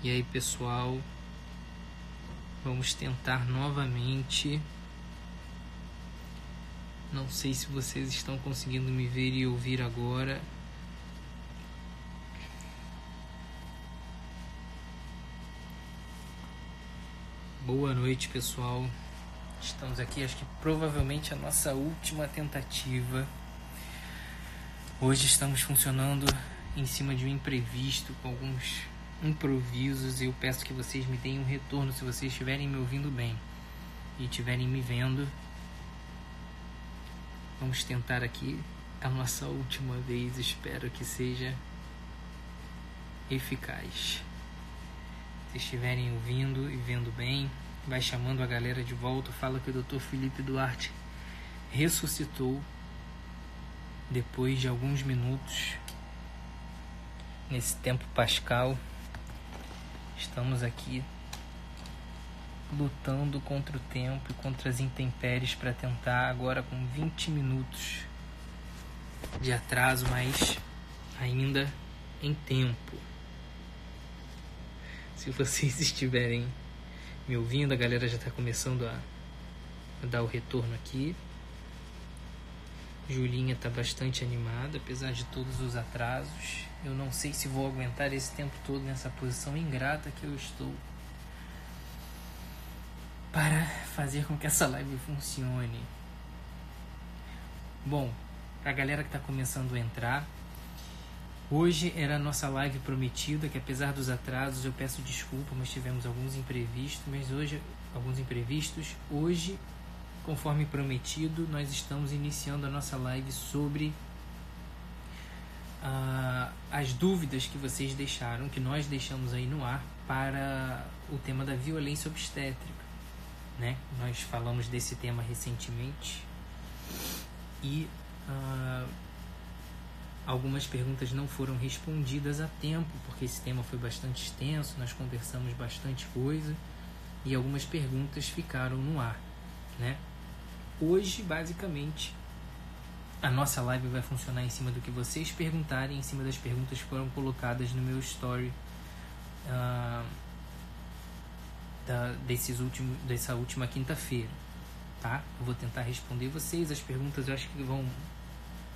E aí, pessoal, vamos tentar novamente. Não sei se vocês estão conseguindo me ver e ouvir agora. Boa noite, pessoal. Estamos aqui, acho que provavelmente a nossa última tentativa. Hoje estamos funcionando em cima de um imprevisto, com alguns improvisos. Eu peço que vocês me deem um retorno se vocês estiverem me ouvindo bem e estiverem me vendo. Vamos tentar aqui a nossa última vez. Espero que seja eficaz. Se estiverem ouvindo e vendo bem, vai chamando a galera de volta. Fala que o Dr. Felipe Duarte ressuscitou depois de alguns minutos. Nesse tempo pascal, estamos aqui lutando contra o tempo e contra as intempéries para tentar, agora com 20 minutos de atraso, mas ainda em tempo. Se vocês estiverem me ouvindo, a galera já está começando a dar o retorno aqui. Julinha está bastante animada, apesar de todos os atrasos. Eu não sei se vou aguentar esse tempo todo nessa posição ingrata que eu estou para fazer com que essa live funcione. Bom, para a galera que está começando a entrar, hoje era a nossa live prometida, que apesar dos atrasos, eu peço desculpa, mas tivemos alguns imprevistos, hoje, conforme prometido, nós estamos iniciando a nossa live sobre as dúvidas que vocês deixaram, que nós deixamos aí no ar, para o tema da violência obstétrica, né? Nós falamos desse tema recentemente e algumas perguntas não foram respondidas a tempo, porque esse tema foi bastante extenso, nós conversamos bastante coisa e algumas perguntas ficaram no ar, né? Hoje, basicamente, a nossa live vai funcionar em cima do que vocês perguntarem, em cima das perguntas que foram colocadas no meu story dessa última quinta-feira, tá? Eu vou tentar responder vocês. As perguntas eu acho que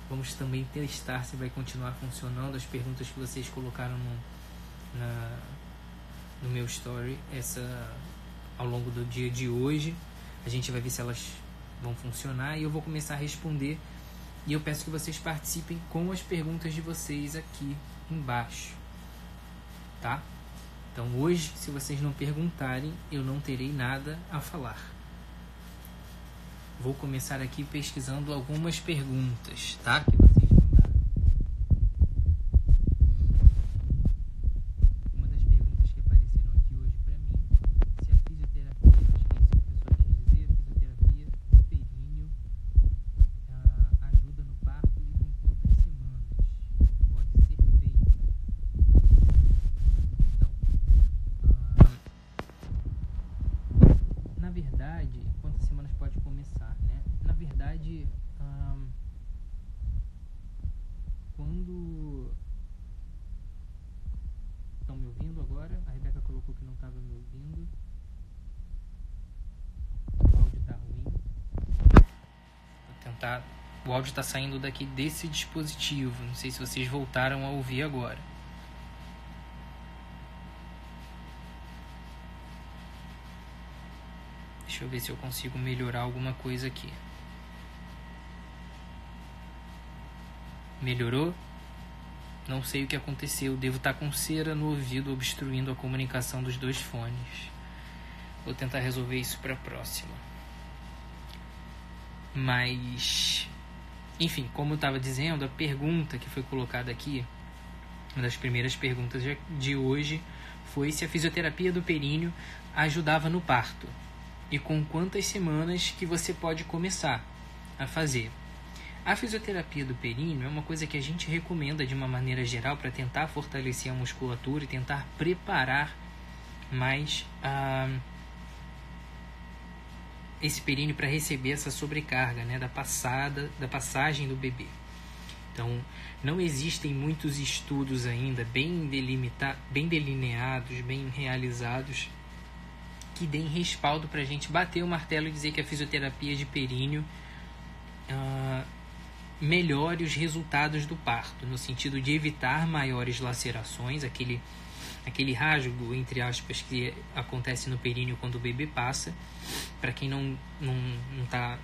vamos também testar se vai continuar funcionando. As perguntas que vocês colocaram no meu story ao longo do dia de hoje, a gente vai ver se elas vão funcionar e eu vou começar a responder. E eu peço que vocês participem com as perguntas de vocês aqui embaixo, tá? Então hoje, se vocês não perguntarem, eu não terei nada a falar. Vou começar aqui pesquisando algumas perguntas, tá? Que vocês mandaram. Uma das perguntas que apareceram aqui hoje para mim, se a fisioterapia, eu acho que é isso que a pessoa quis dizer, a fisioterapia do períneo ajuda no parto e com quantas semanas pode ser feita? Na verdade, quantas semanas pode começar, né? Na verdade, quando... Estão me ouvindo agora? A Rebeca colocou que não estava me ouvindo. O áudio está ruim. Vou tentar... O áudio está saindo daqui desse dispositivo. Não sei se vocês voltaram a ouvir agora. Deixa eu ver se eu consigo melhorar alguma coisa aqui. Melhorou? Não sei o que aconteceu. Devo estar com cera no ouvido obstruindo a comunicação dos dois fones. Vou tentar resolver isso para a próxima. Mas, enfim, como eu estava dizendo, a pergunta que foi colocada aqui, uma das primeiras perguntas de hoje, foi se a fisioterapia do períneo ajudava no parto. E com quantas semanas que você pode começar a fazer. A fisioterapia do períneo é uma coisa que a gente recomenda de uma maneira geral para tentar fortalecer a musculatura e tentar preparar mais esse períneo para receber essa sobrecarga, né, da passagem do bebê. Então, não existem muitos estudos ainda bem delineados, bem realizados, que deem respaldo para a gente bater o martelo e dizer que a fisioterapia de períneo melhore os resultados do parto, no sentido de evitar maiores lacerações, aquele rasgo, entre aspas, que acontece no períneo quando o bebê passa. Para quem não está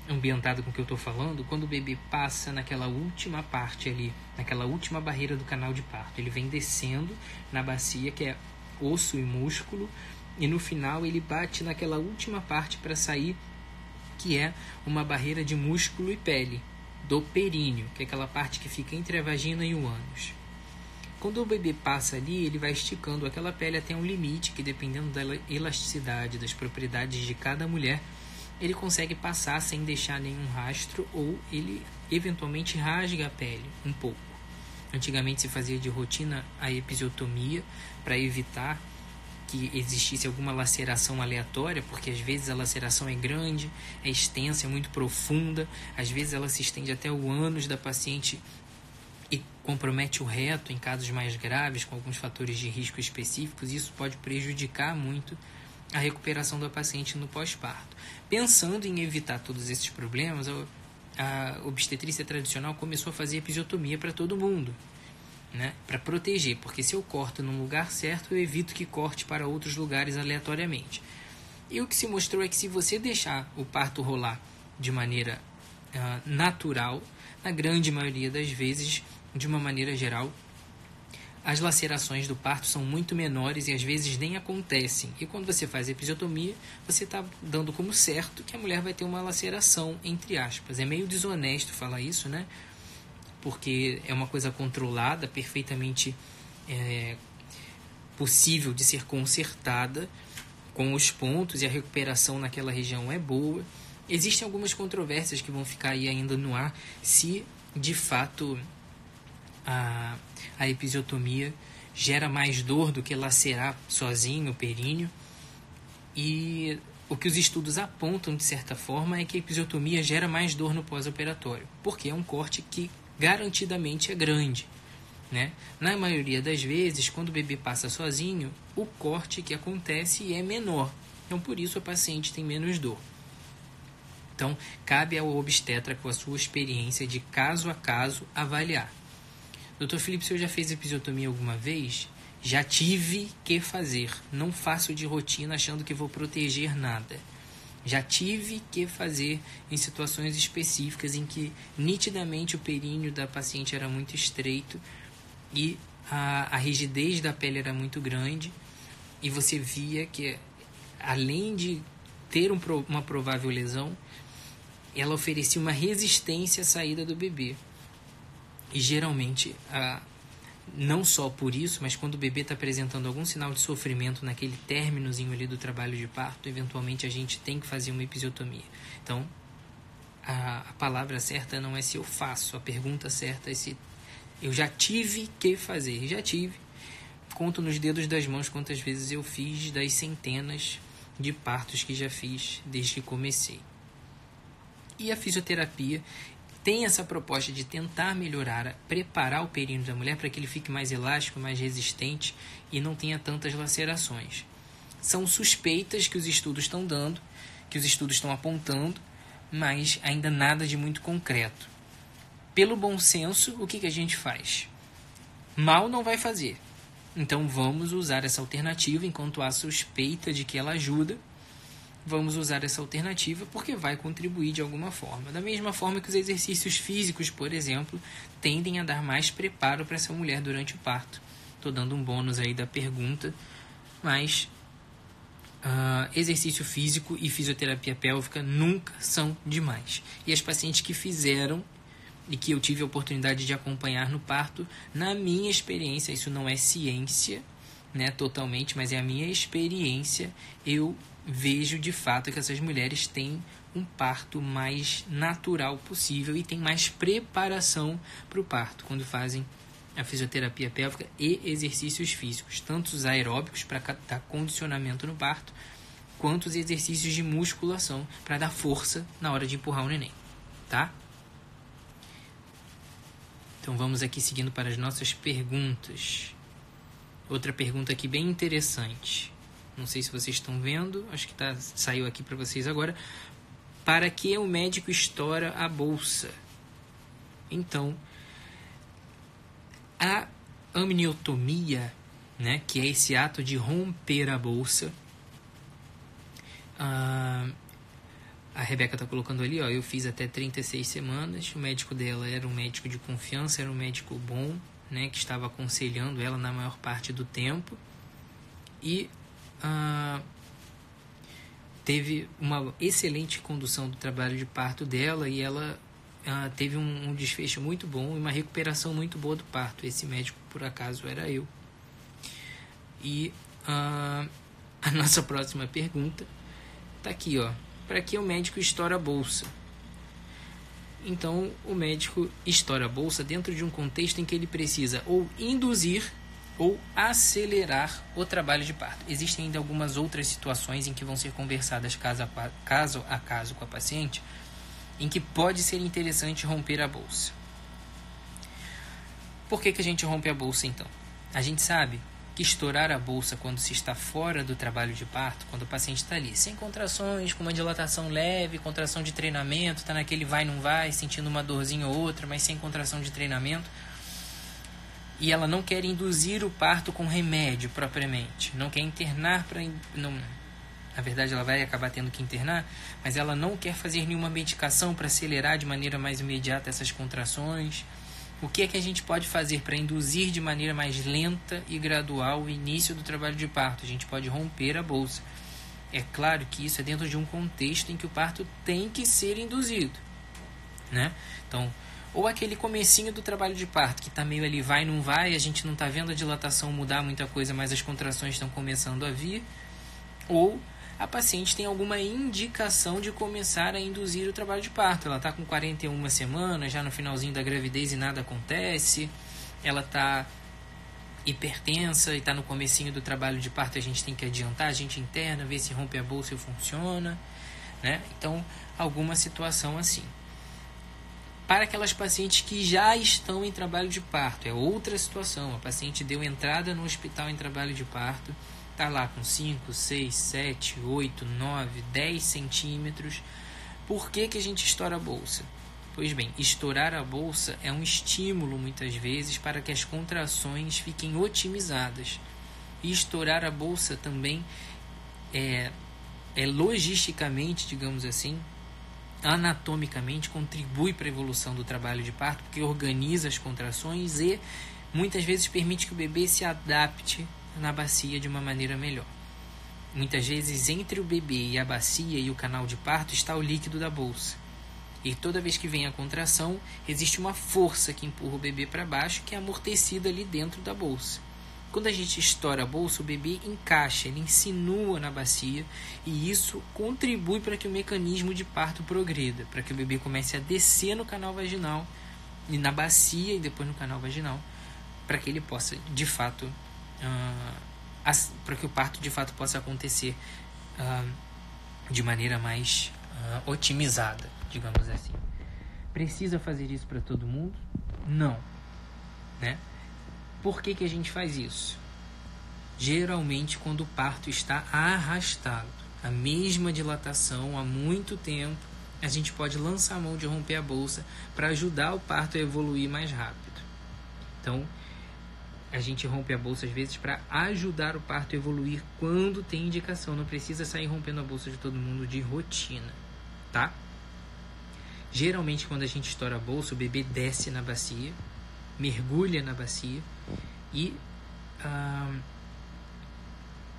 ambientado com o que eu estou falando, quando o bebê passa naquela última parte ali, naquela última barreira do canal de parto, ele vem descendo na bacia, que é osso e músculo, e no final ele bate naquela última parte para sair, que é uma barreira de músculo e pele do períneo, que é aquela parte que fica entre a vagina e o ânus. Quando o bebê passa ali, ele vai esticando aquela pele até um limite, que dependendo da elasticidade, das propriedades de cada mulher, ele consegue passar sem deixar nenhum rastro, ou ele eventualmente rasga a pele um pouco. Antigamente se fazia de rotina a episiotomia para evitar que existisse alguma laceração aleatória, porque às vezes a laceração é grande, é extensa, é muito profunda, às vezes ela se estende até o ânus da paciente e compromete o reto em casos mais graves, com alguns fatores de risco específicos. Isso pode prejudicar muito a recuperação da paciente no pós-parto. Pensando em evitar todos esses problemas, a obstetrícia tradicional começou a fazer episiotomia para todo mundo, né, para proteger, porque se eu corto num lugar certo, eu evito que corte para outros lugares aleatoriamente. E o que se mostrou é que se você deixar o parto rolar de maneira natural, na grande maioria das vezes, de uma maneira geral, as lacerações do parto são muito menores e às vezes nem acontecem. E quando você faz episiotomia, você está dando como certo que a mulher vai ter uma laceração, entre aspas. É meio desonesto falar isso, né? Porque é uma coisa controlada, perfeitamente possível de ser consertada com os pontos, e a recuperação naquela região é boa. Existem algumas controvérsias que vão ficar aí ainda no ar, se de fato a episiotomia gera mais dor do que lacerar sozinho o períneo. E o que os estudos apontam, de certa forma, é que a episiotomia gera mais dor no pós-operatório, porque é um corte que garantidamente é grande, né? Na maioria das vezes, quando o bebê passa sozinho, o corte que acontece é menor, então por isso a paciente tem menos dor. Então cabe ao obstetra, com a sua experiência de caso a caso, avaliar. Dr. Felipe, se eu já fez episiotomia alguma vez? Já tive que fazer, não faço de rotina achando que vou proteger nada. Já tive que fazer em situações específicas em que nitidamente o períneo da paciente era muito estreito e a rigidez da pele era muito grande, e você via que, além de ter uma provável lesão, ela oferecia uma resistência à saída do bebê. E geralmente, não só por isso, mas quando o bebê está apresentando algum sinal de sofrimento naquele términozinho ali do trabalho de parto, eventualmente a gente tem que fazer uma episiotomia. Então, a palavra certa não é se eu faço, a pergunta certa é se eu já tive que fazer. Já tive. Conto nos dedos das mãos quantas vezes eu fiz, das centenas de partos que já fiz desde que comecei. E a fisioterapia tem essa proposta de tentar melhorar, preparar o períneo da mulher para que ele fique mais elástico, mais resistente e não tenha tantas lacerações. São suspeitas que os estudos estão dando, que os estudos estão apontando, mas ainda nada de muito concreto. Pelo bom senso, o que a gente faz? Mal não vai fazer. Então vamos usar essa alternativa enquanto há suspeita de que ela ajuda. Vamos usar essa alternativa porque vai contribuir de alguma forma. Da mesma forma que os exercícios físicos, por exemplo, tendem a dar mais preparo para essa mulher durante o parto. Estou dando um bônus aí da pergunta, mas exercício físico e fisioterapia pélvica nunca são demais. E as pacientes que fizeram e que eu tive a oportunidade de acompanhar no parto, na minha experiência, isso não é ciência, né, totalmente, mas é a minha experiência, eu vejo de fato que essas mulheres têm um parto mais natural possível e têm mais preparação para o parto quando fazem a fisioterapia pélvica e exercícios físicos, tanto os aeróbicos para dar condicionamento no parto, quanto os exercícios de musculação para dar força na hora de empurrar o neném, tá? Então vamos aqui seguindo para as nossas perguntas. Outra pergunta aqui bem interessante. Não sei se vocês estão vendo, acho que saiu aqui para vocês agora. Para que o médico estoura a bolsa? Então, a amniotomia, né, que é esse ato de romper a bolsa, a Rebeca está colocando ali, ó, eu fiz até 36 semanas, o médico dela era um médico de confiança, era um médico bom, né, que estava aconselhando ela na maior parte do tempo, e teve uma excelente condução do trabalho de parto dela, e ela teve um desfecho muito bom e uma recuperação muito boa do parto. Esse médico, por acaso, era eu. E a nossa próxima pergunta está aqui, ó. Para que o médico estoura a bolsa? Então, o médico estoura a bolsa dentro de um contexto em que ele precisa ou induzir ou acelerar o trabalho de parto. Existem ainda algumas outras situações em que vão ser conversadas caso a caso com a paciente, em que pode ser interessante romper a bolsa. Por que a gente rompe a bolsa, então? A gente sabe que estourar a bolsa quando se está fora do trabalho de parto, quando o paciente está ali, sem contrações, com uma dilatação leve, contração de treinamento, está naquele vai, não vai, sentindo uma dorzinha ou outra, mas sem contração de treinamento, e ela não quer induzir o parto com remédio propriamente, não quer internar para... Na verdade, ela vai acabar tendo que internar, mas ela não quer fazer nenhuma medicação para acelerar de maneira mais imediata essas contrações. O que é que a gente pode fazer para induzir de maneira mais lenta e gradual o início do trabalho de parto? A gente pode romper a bolsa. É claro que isso é dentro de um contexto em que o parto tem que ser induzido, né? Então, ou aquele comecinho do trabalho de parto, que está meio ali vai, não vai, a gente não está vendo a dilatação mudar muita coisa, mas as contrações estão começando a vir, ou a paciente tem alguma indicação de começar a induzir o trabalho de parto. Ela está com 41 semanas, já no finalzinho da gravidez e nada acontece. Ela está hipertensa e está no comecinho do trabalho de parto. A gente tem que adiantar, a gente interna, ver se rompe a bolsa e funciona, né? Então, alguma situação assim. Para aquelas pacientes que já estão em trabalho de parto, é outra situação. A paciente deu entrada no hospital em trabalho de parto, está lá com 5, 6, 7, 8, 9, 10 centímetros. Por que a gente estoura a bolsa? Pois bem, estourar a bolsa é um estímulo, muitas vezes, para que as contrações fiquem otimizadas. E estourar a bolsa também é logisticamente, digamos assim, anatomicamente, contribui para a evolução do trabalho de parto, porque organiza as contrações e muitas vezes permite que o bebê se adapte na bacia de uma maneira melhor. Muitas vezes entre o bebê e a bacia e o canal de parto está o líquido da bolsa. E toda vez que vem a contração, existe uma força que empurra o bebê para baixo, que é amortecida ali dentro da bolsa. Quando a gente estoura a bolsa, o bebê encaixa, ele insinua na bacia, e isso contribui para que o mecanismo de parto progrida, para que o bebê comece a descer no canal vaginal, e na bacia e depois no canal vaginal, para que ele possa, de fato, para que o parto de fato possa acontecer de maneira mais otimizada, digamos assim. Precisa fazer isso para todo mundo? Não, né? Por que a gente faz isso? Geralmente quando o parto está arrastado, a mesma dilatação há muito tempo, a gente pode lançar a mão de romper a bolsa para ajudar o parto a evoluir mais rápido. Então, a gente rompe a bolsa às vezes para ajudar o parto a evoluir quando tem indicação. Não precisa sair rompendo a bolsa de todo mundo de rotina, tá? Geralmente quando a gente estoura a bolsa, o bebê desce na bacia, mergulha na bacia e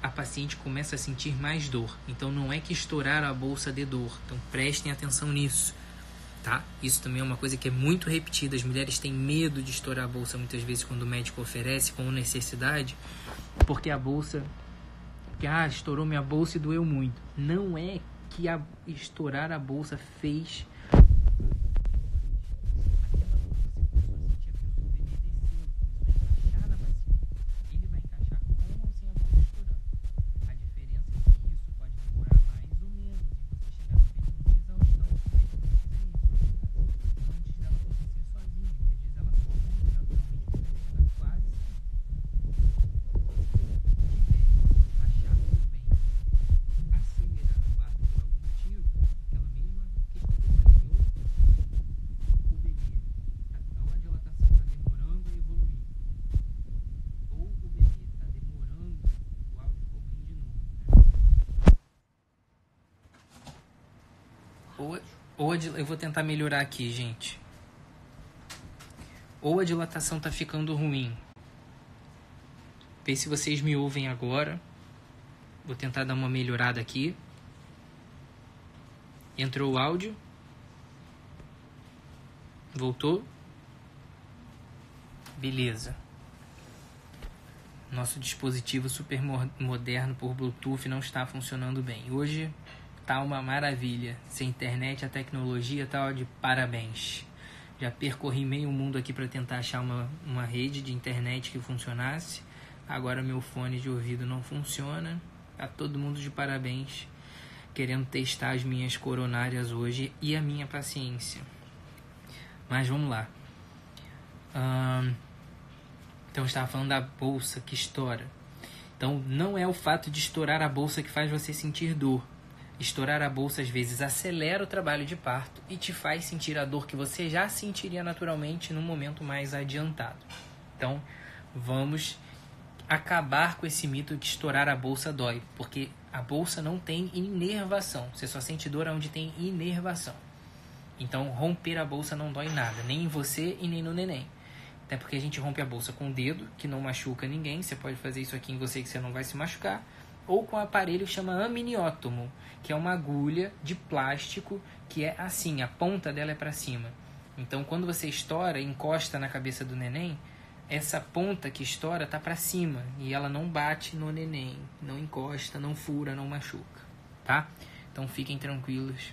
a paciente começa a sentir mais dor. Então não é que estourar a bolsa dê dor. Então prestem atenção nisso. Tá? Isso também é uma coisa que é muito repetida. As mulheres têm medo de estourar a bolsa muitas vezes quando o médico oferece como necessidade, porque a bolsa, estourou minha bolsa e doeu muito. Não é que estourar a bolsa fez eu vou tentar melhorar aqui, gente. Ou a dilatação tá ficando ruim. Vê se vocês me ouvem agora. Vou tentar dar uma melhorada aqui. Entrou o áudio. Voltou. Beleza. Nosso dispositivo super moderno por Bluetooth não está funcionando bem. Hoje tá uma maravilha. Sem internet, a tecnologia tá de parabéns. Já percorri meio mundo aqui para tentar achar uma rede de internet que funcionasse. Agora meu fone de ouvido não funciona. Tá todo mundo de parabéns. Querendo testar as minhas coronárias hoje e a minha paciência. Mas vamos lá. Então eu estava falando da bolsa que estoura. Então não é o fato de estourar a bolsa que faz você sentir dor. Estourar a bolsa às vezes acelera o trabalho de parto e te faz sentir a dor que você já sentiria naturalmente num momento mais adiantado. Então vamos acabar com esse mito que estourar a bolsa dói, porque a bolsa não tem inervação. Você só sente dor onde tem inervação. Então romper a bolsa não dói nada, nem em você e nem no neném. Até porque a gente rompe a bolsa com o dedo, que não machuca ninguém. Você pode fazer isso aqui em você que você não vai se machucar. Ou com um aparelho que chama amniótomo, que é uma agulha de plástico que é assim, a ponta dela é para cima. Então quando você estoura e encosta na cabeça do neném, essa ponta que estoura tá para cima e ela não bate no neném, não encosta, não fura, não machuca, tá? Então fiquem tranquilos.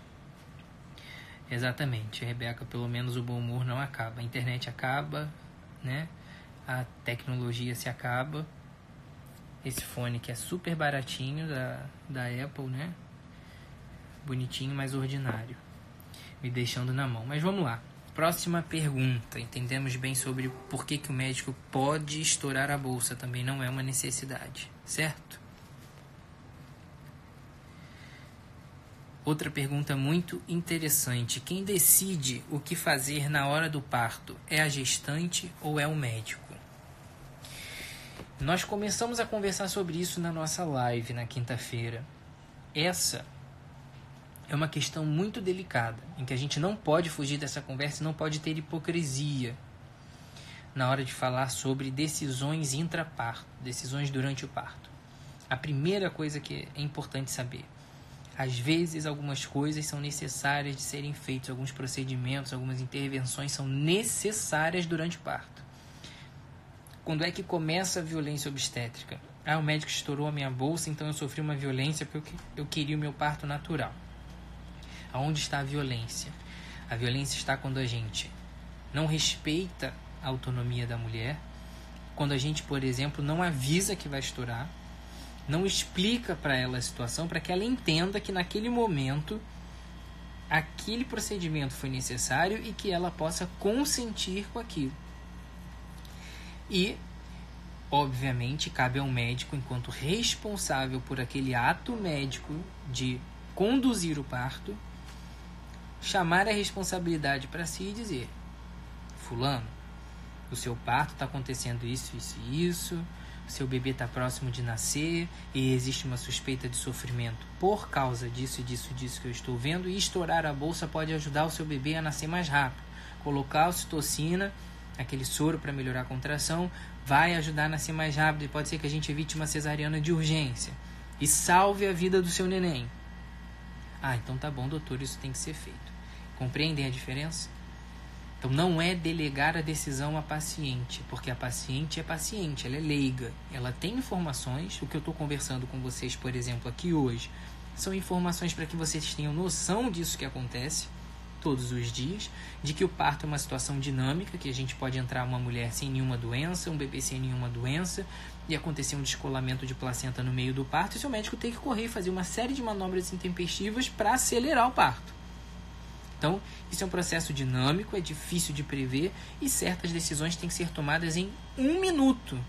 Exatamente, Rebeca, pelo menos o bom humor não acaba. A internet acaba, né? A tecnologia se acaba. Esse fone que é super baratinho da Apple, né? Bonitinho, mas ordinário. Me deixando na mão. Mas vamos lá. Próxima pergunta. Entendemos bem sobre por que o médico pode estourar a bolsa. Também não é uma necessidade, certo? Outra pergunta muito interessante. Quem decide o que fazer na hora do parto é a gestante ou é o médico? Nós começamos a conversar sobre isso na nossa live na quinta-feira. Essa é uma questão muito delicada, em que a gente não pode fugir dessa conversa e não pode ter hipocrisia na hora de falar sobre decisões intraparto, decisões durante o parto. A primeira coisa que é importante saber: às vezes algumas coisas são necessárias de serem feitas, alguns procedimentos, algumas intervenções são necessárias durante o parto. Quando é que começa a violência obstétrica? O médico estourou a minha bolsa, então eu sofri uma violência porque eu queria o meu parto natural. Aonde está a violência? A violência está quando a gente não respeita a autonomia da mulher, quando a gente, por exemplo, não avisa que vai estourar, não explica para ela a situação, para que ela entenda que naquele momento aquele procedimento foi necessário e que ela possa consentir com aquilo. E, obviamente, cabe ao médico, enquanto responsável por aquele ato médico de conduzir o parto, chamar a responsabilidade para si e dizer: fulano, o seu parto está acontecendo isso, isso e isso, seu bebê está próximo de nascer e existe uma suspeita de sofrimento por causa disso e disso que eu estou vendo, e estourar a bolsa pode ajudar o seu bebê a nascer mais rápido. Colocar ocitocina, aquele soro para melhorar a contração, vai ajudar a nascer mais rápido e pode ser que a gente evite uma cesariana de urgência e salve a vida do seu neném. Então tá bom, doutor, isso tem que ser feito. Compreendem a diferença? Então não é delegar a decisão à paciente, porque a paciente é paciente, ela é leiga, ela tem informações. O que eu estou conversando com vocês, por exemplo, aqui hoje, são informações para que vocês tenham noção disso que acontece todos os dias, de que o parto é uma situação dinâmica, que a gente pode entrar uma mulher sem nenhuma doença, um bebê sem nenhuma doença, e acontecer um descolamento de placenta no meio do parto, e seu médico tem que correr e fazer uma série de manobras intempestivas para acelerar o parto. Então, isso é um processo dinâmico, é difícil de prever, e certas decisões têm que ser tomadas em 1 minuto.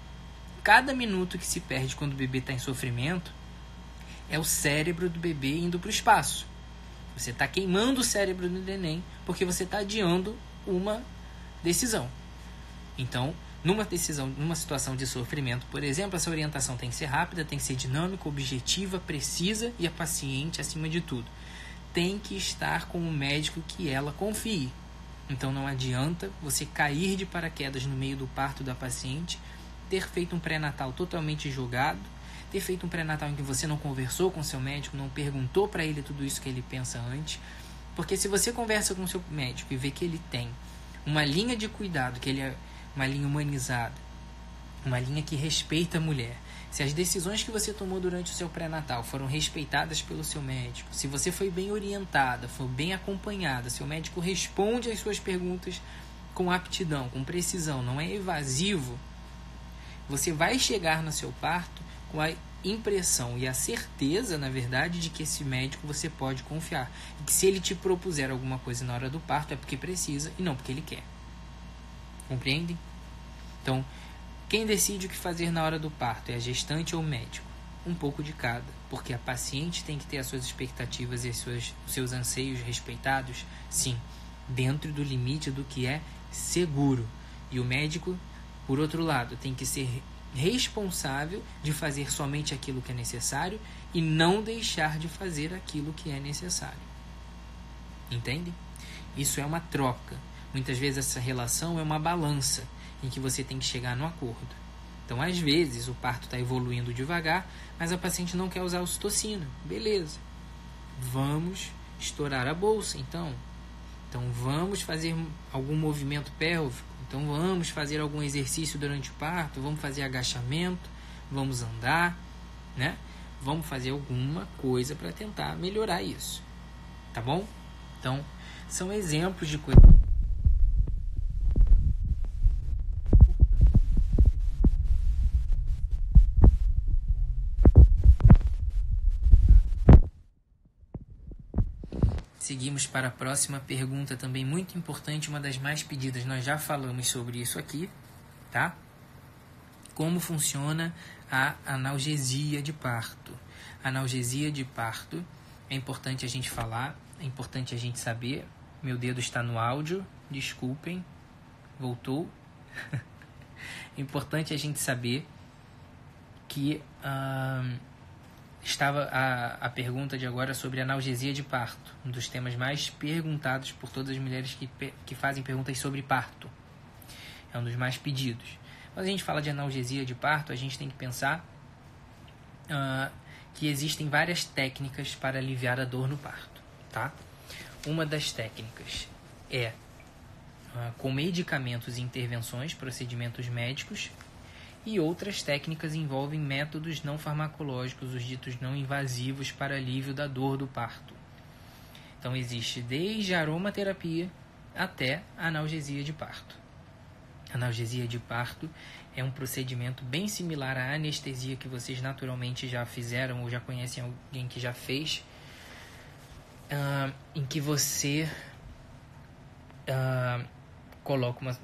Cada minuto que se perde quando o bebê está em sofrimento é o cérebro do bebê indo para o espaço. Você está queimando o cérebro do neném porque você está adiando uma decisão. Então, numa situação de sofrimento, por exemplo, essa orientação tem que ser rápida, tem que ser dinâmica, objetiva, precisa e a paciente acima de tudo. tem que estar com um médico que ela confie. Então não adianta você cair de paraquedas no meio do parto da paciente, ter feito um pré-natal totalmente jogado, ter feito um pré-natal em que você não conversou com seu médico, não perguntou para ele tudo isso que ele pensa antes. Porque se você conversa com seu médico e vê que ele tem uma linha de cuidado, que ele é uma linha humanizada, uma linha que respeita a mulher, se as decisões que você tomou durante o seu pré-natal foram respeitadas pelo seu médico, se você foi bem orientada, foi bem acompanhada, seu médico responde às suas perguntas com aptidão, com precisão, não é evasivo, você vai chegar no seu parto com a impressão e a certeza, na verdade, de que esse médico você pode confiar. E que se ele te propuser alguma coisa na hora do parto é porque precisa e não porque ele quer. Compreendem? Então, quem decide o que fazer na hora do parto é a gestante ou o médico? Um pouco de cada, porque a paciente tem que ter as suas expectativas e os seus anseios respeitados, sim, dentro do limite do que é seguro. E o médico, por outro lado, tem que ser responsável de fazer somente aquilo que é necessário e não deixar de fazer aquilo que é necessário. Entende? Isso é uma troca. Muitas vezes essa relação é uma balança em que você tem que chegar no acordo. Então, às vezes, o parto está evoluindo devagar, mas a paciente não quer usar ocitocina. Beleza. Vamos estourar a bolsa, então. Então, vamos fazer algum movimento pélvico. Então, vamos fazer algum exercício durante o parto. Vamos fazer agachamento. Vamos andar, né? Vamos fazer alguma coisa para tentar melhorar isso. Tá bom? Então, são exemplos de coisas. Seguimos para a próxima pergunta, também muito importante, uma das mais pedidas. Nós já falamos sobre isso aqui, tá? Como funciona a analgesia de parto? A analgesia de parto é importante a gente falar, é importante a gente saber. Meu dedo está no áudio, desculpem, voltou. É importante a gente saber que estava a pergunta de agora sobre analgesia de parto, um dos temas mais perguntados por todas as mulheres que fazem perguntas sobre parto. É um dos mais pedidos. Quando a gente fala de analgesia de parto, a gente tem que pensar que existem várias técnicas para aliviar a dor no parto, tá? Uma das técnicas é com medicamentos e intervenções, procedimentos médicos, e outras técnicas envolvem métodos não farmacológicos, os ditos não invasivos, para alívio da dor do parto. Então existe desde a aromaterapia até a analgesia de parto. A analgesia de parto é um procedimento bem similar à anestesia que vocês naturalmente já fizeram ou já conhecem alguém que já fez, em que você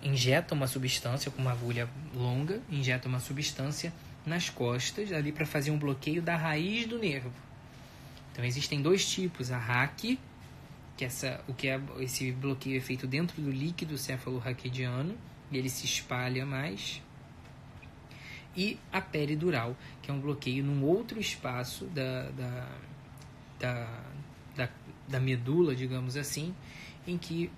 injeta uma substância com uma agulha longa, injeta uma substância nas costas, ali para fazer um bloqueio da raiz do nervo. Então existem dois tipos: a RAQ, que esse bloqueio é feito dentro do líquido cefalorraquidiano, e ele se espalha mais, e a peridural, que é um bloqueio num outro espaço da medula, digamos assim, em que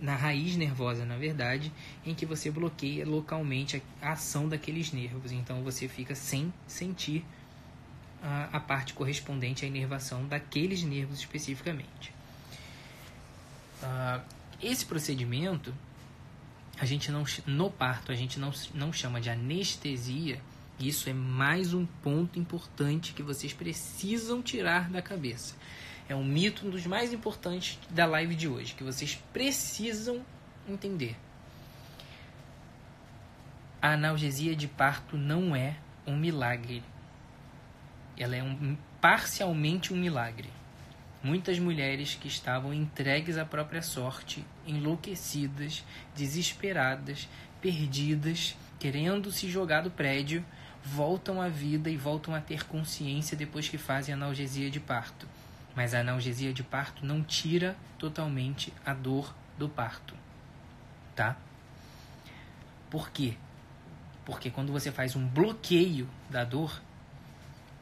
na raiz nervosa, na verdade, em que você bloqueia localmente a ação daqueles nervos. Então você fica sem sentir a parte correspondente à inervação daqueles nervos especificamente. Esse procedimento, no parto, a gente não chama de anestesia. Isso é mais um ponto importante que vocês precisam tirar da cabeça. É um mito, um dos mais importantes da live de hoje, que vocês precisam entender. A analgesia de parto não é um milagre. Ela é parcialmente um milagre. Muitas mulheres que estavam entregues à própria sorte, enlouquecidas, desesperadas, perdidas, querendo se jogar do prédio, voltam à vida e voltam a ter consciência depois que fazem a analgesia de parto. Mas a analgesia de parto não tira totalmente a dor do parto, tá? Por quê? Porque quando você faz um bloqueio da dor,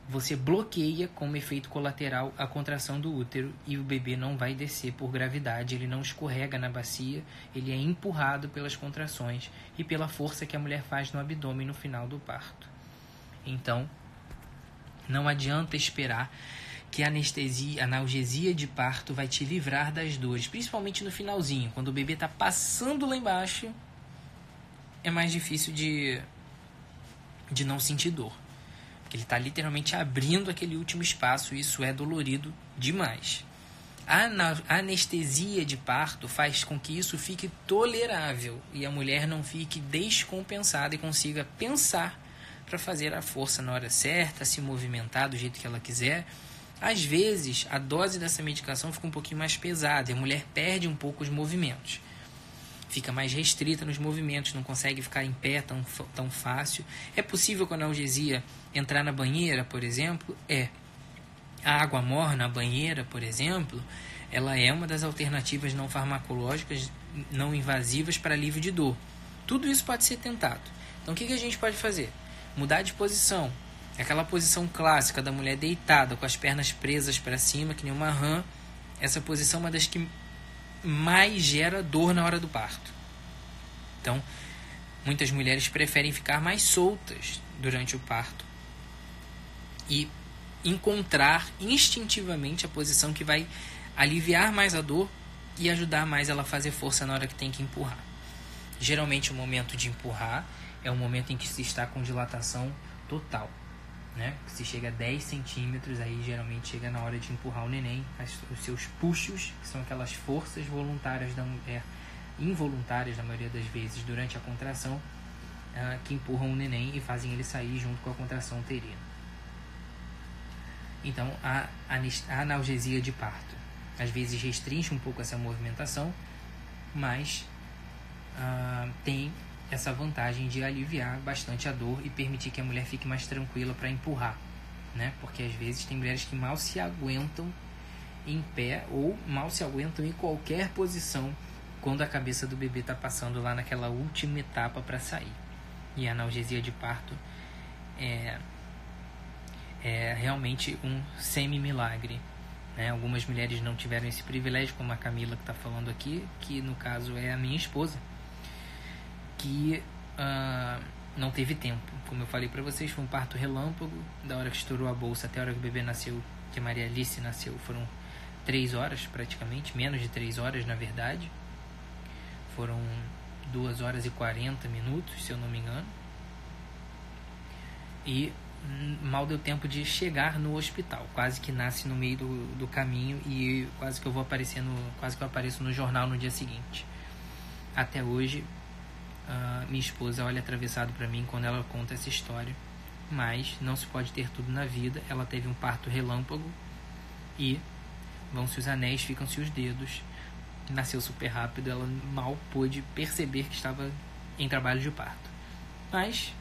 você bloqueia como efeito colateral a contração do útero e o bebê não vai descer por gravidade, ele não escorrega na bacia, ele é empurrado pelas contrações e pela força que a mulher faz no abdômen no final do parto. Então, não adianta esperar que a analgesia de parto vai te livrar das dores, principalmente no finalzinho, quando o bebê está passando lá embaixo, é mais difícil de não sentir dor. Porque ele está literalmente abrindo aquele último espaço e isso é dolorido demais. A anestesia de parto faz com que isso fique tolerável e a mulher não fique descompensada e consiga pensar para fazer a força na hora certa, se movimentar do jeito que ela quiser. Às vezes, a dose dessa medicação fica um pouquinho mais pesada e a mulher perde um pouco os movimentos. Fica mais restrita nos movimentos, não consegue ficar em pé tão fácil. É possível com a analgesia entrar na banheira, por exemplo? A água morna, a banheira, por exemplo, ela é uma das alternativas não farmacológicas, não invasivas para alívio de dor. Tudo isso pode ser tentado. Então, o que a gente pode fazer? Mudar de posição. Aquela posição clássica da mulher deitada, com as pernas presas para cima, que nem uma rã. Essa posição é uma das que mais gera dor na hora do parto. Então, muitas mulheres preferem ficar mais soltas durante o parto e encontrar instintivamente a posição que vai aliviar mais a dor e ajudar mais ela a fazer força na hora que tem que empurrar. Geralmente o momento de empurrar é o momento em que se está com dilatação total, né? Se chega a 10 centímetros, aí geralmente chega na hora de empurrar o neném. Os seus puxos, que são aquelas forças voluntárias da mulher, involuntárias na maioria das vezes durante a contração, que empurram o neném e fazem ele sair junto com a contração uterina. Então, a analgesia de parto às vezes restringe um pouco essa movimentação, mas tem essa vantagem de aliviar bastante a dor e permitir que a mulher fique mais tranquila para empurrar, né? Porque às vezes tem mulheres que mal se aguentam em pé ou mal se aguentam em qualquer posição quando a cabeça do bebê está passando lá naquela última etapa para sair. E a analgesia de parto é realmente um semi-milagre, né? Algumas mulheres não tiveram esse privilégio, como a Camila que está falando aqui, que no caso é a minha esposa, que não teve tempo. Como eu falei para vocês, foi um parto relâmpago, da hora que estourou a bolsa até a hora que o bebê nasceu, que a Maria Alice nasceu, foram 3 horas praticamente, menos de 3 horas na verdade, foram 2 horas e 40 minutos, se eu não me engano, e mal deu tempo de chegar no hospital, quase que nasce no meio do caminho e quase que eu apareço no jornal no dia seguinte. Até hoje minha esposa olha atravessado para mim quando ela conta essa história, mas não se pode ter tudo na vida. Ela teve um parto relâmpago e vão-se os anéis, ficam-se os dedos, nasceu super rápido, ela mal pôde perceber que estava em trabalho de parto. Mas,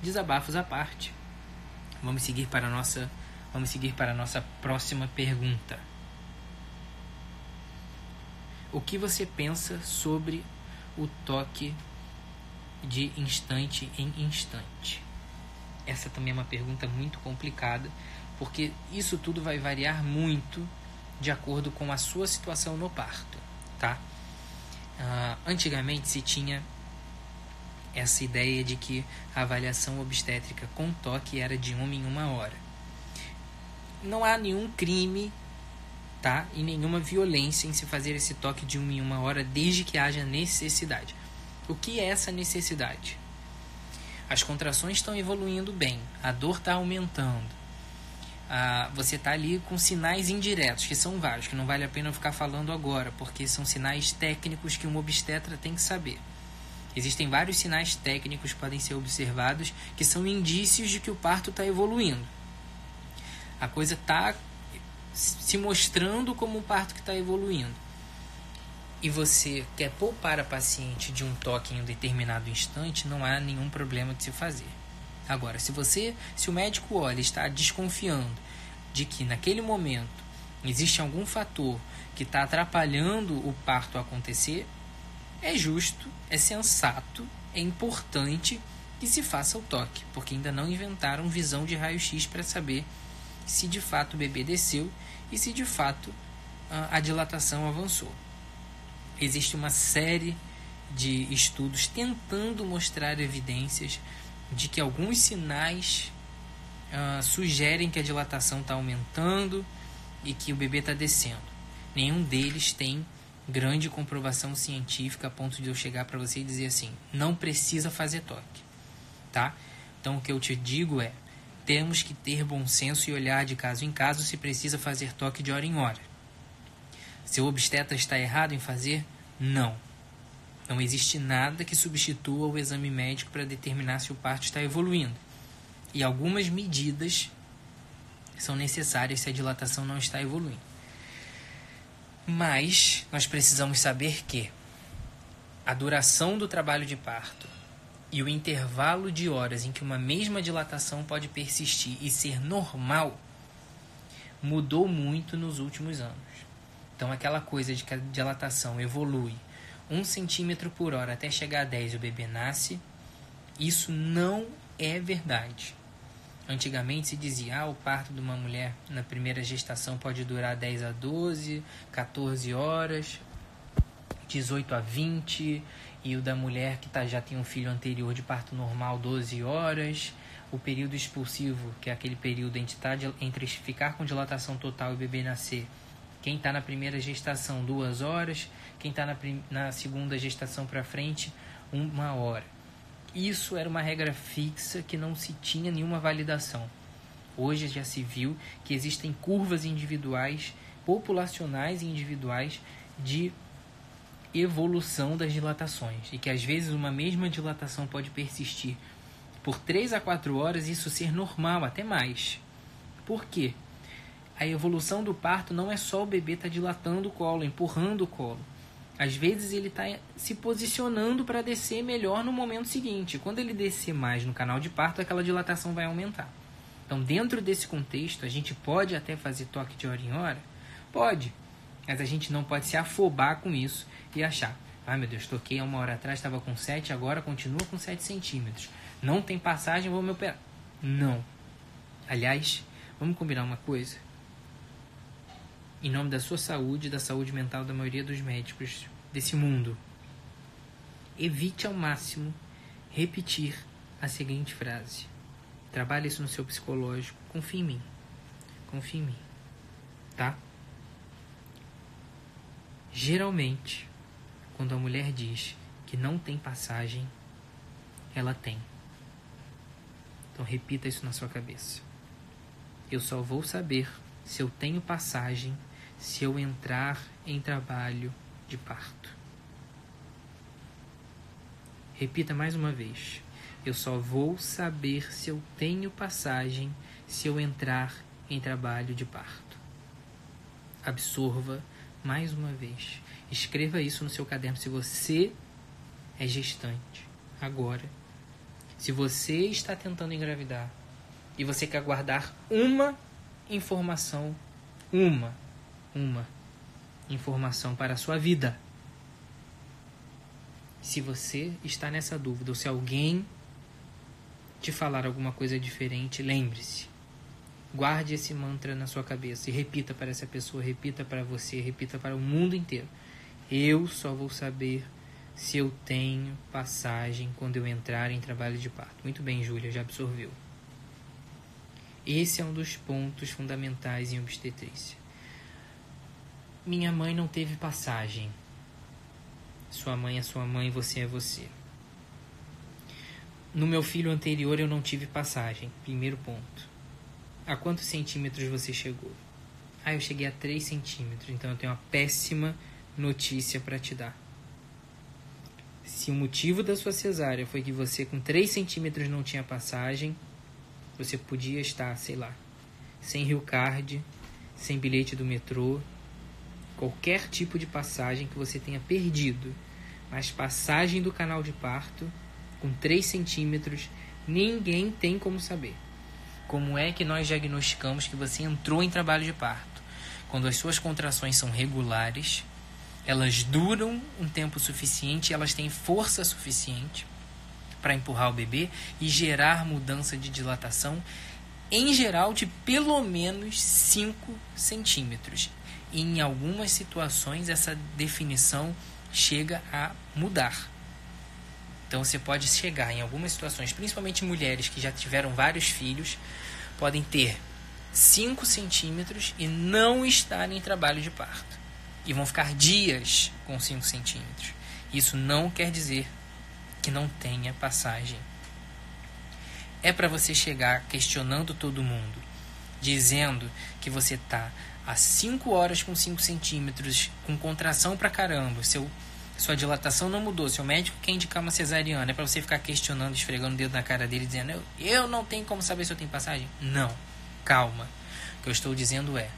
desabafos à parte, vamos seguir para a nossa próxima pergunta. O que você pensa sobre o toque de instante em instante? Essa também é uma pergunta muito complicada, porque isso tudo vai variar muito de acordo com a sua situação no parto, tá? Antigamente se tinha essa ideia de que a avaliação obstétrica com toque era de 1 em 1 hora. Não há nenhum crime, tá? E nenhuma violência em se fazer esse toque de 1 em 1 hora, desde que haja necessidade. O que é essa necessidade? As contrações estão evoluindo bem, a dor está aumentando, você está ali com sinais indiretos, que são vários, que não vale a pena eu ficar falando agora, porque são sinais técnicos que um obstetra tem que saber. Existem vários sinais técnicos que podem ser observados, que são indícios de que o parto está evoluindo. A coisa está se mostrando como um parto que está evoluindo. E você quer poupar a paciente de um toque em um determinado instante, não há nenhum problema de se fazer. Agora, se o médico olha e está desconfiando de que naquele momento existe algum fator que está atrapalhando o parto acontecer, é justo, é sensato, é importante que se faça o toque, porque ainda não inventaram visão de raio-x para saber se de fato o bebê desceu e se de fato a dilatação avançou. Existe uma série de estudos tentando mostrar evidências de que alguns sinais sugerem que a dilatação está aumentando e que o bebê está descendo. Nenhum deles tem grande comprovação científica a ponto de eu chegar para você e dizer assim, não precisa fazer toque, tá? Então o que eu te digo é, temos que ter bom senso e olhar de caso em caso se precisa fazer toque de hora em hora. Seu obstetra está errado em fazer? Não. Não existe nada que substitua o exame médico para determinar se o parto está evoluindo. E algumas medidas são necessárias se a dilatação não está evoluindo. Mas nós precisamos saber que a duração do trabalho de parto e o intervalo de horas em que uma mesma dilatação pode persistir e ser normal mudou muito nos últimos anos. Então aquela coisa de que a dilatação evolui 1 centímetro por hora até chegar a 10 e o bebê nasce, isso não é verdade. Antigamente se dizia, o parto de uma mulher na primeira gestação pode durar 10 a 12, 14 horas, 18 a 20, e o da mulher que já tem um filho anterior de parto normal, 12 horas. O período expulsivo, que é aquele período entre ficar com dilatação total e o bebê nascer, quem está na primeira gestação, 2 horas, quem está na segunda gestação para frente, 1 hora. Isso era uma regra fixa que não se tinha nenhuma validação. Hoje já se viu que existem curvas individuais, populacionais e individuais de evolução das dilatações. E que às vezes uma mesma dilatação pode persistir por 3 a 4 horas e isso ser normal, até mais. Por quê? A evolução do parto não é só o bebê estar dilatando o colo, empurrando o colo. Às vezes ele está se posicionando para descer melhor no momento seguinte. Quando ele descer mais no canal de parto, aquela dilatação vai aumentar. Então, dentro desse contexto, a gente pode até fazer toque de hora em hora? Pode. Mas a gente não pode se afobar com isso e achar, meu Deus, toquei há 1 hora atrás, estava com 7, agora continua com 7 centímetros. Não tem passagem, vou me operar. Não. Aliás, vamos combinar uma coisa? Em nome da sua saúde e da saúde mental da maioria dos médicos desse mundo, evite ao máximo repetir a seguinte frase. Trabalhe isso no seu psicológico. Confie em mim. Confie em mim. Tá? Geralmente, quando a mulher diz que não tem passagem, ela tem. Então repita isso na sua cabeça. Eu só vou saber se eu tenho passagem se eu entrar em trabalho de parto. Repita mais uma vez. Eu só vou saber se eu tenho passagem se eu entrar em trabalho de parto. Absorva mais uma vez. Escreva isso no seu caderno se você é gestante agora. Se você está tentando engravidar e você quer guardar uma informação, uma informação para a sua vida. Se você está nessa dúvida ou se alguém te falar alguma coisa diferente, lembre-se. Guarde esse mantra na sua cabeça e repita para essa pessoa, repita para você, repita para o mundo inteiro. Eu só vou saber se eu tenho passagem quando eu entrar em trabalho de parto. Muito bem, Júlia, já absorveu. Esse é um dos pontos fundamentais em obstetrícia. Minha mãe não teve passagem. Sua mãe é sua mãe, você é você. No meu filho anterior eu não tive passagem. Primeiro ponto. A quantos centímetros você chegou? Eu cheguei a 3 centímetros. Então eu tenho uma péssima notícia para te dar. Se o motivo da sua cesárea foi que você com 3 centímetros não tinha passagem, você podia estar, sem Rio Card, sem bilhete do metrô, qualquer tipo de passagem que você tenha perdido. Mas passagem do canal de parto, com 3 centímetros, ninguém tem como saber. Como é que nós diagnosticamos que você entrou em trabalho de parto? Quando as suas contrações são regulares, elas duram um tempo suficiente, elas têm força suficiente para empurrar o bebê e gerar mudança de dilatação em geral de pelo menos 5 centímetros. E em algumas situações essa definição chega a mudar. Então você pode chegar em algumas situações, principalmente mulheres que já tiveram vários filhos, podem ter 5 centímetros e não estar em trabalho de parto. E vão ficar dias com 5 centímetros. Isso não quer dizer que não tenha passagem. É para você chegar questionando todo mundo, dizendo que você está há 5 horas com 5 centímetros, com contração pra caramba, sua dilatação não mudou, seu médico quer indicar uma cesariana, é para você ficar questionando, esfregando o dedo na cara dele, dizendo, eu não tenho como saber se eu tenho passagem? Não, calma. O que eu estou dizendo é,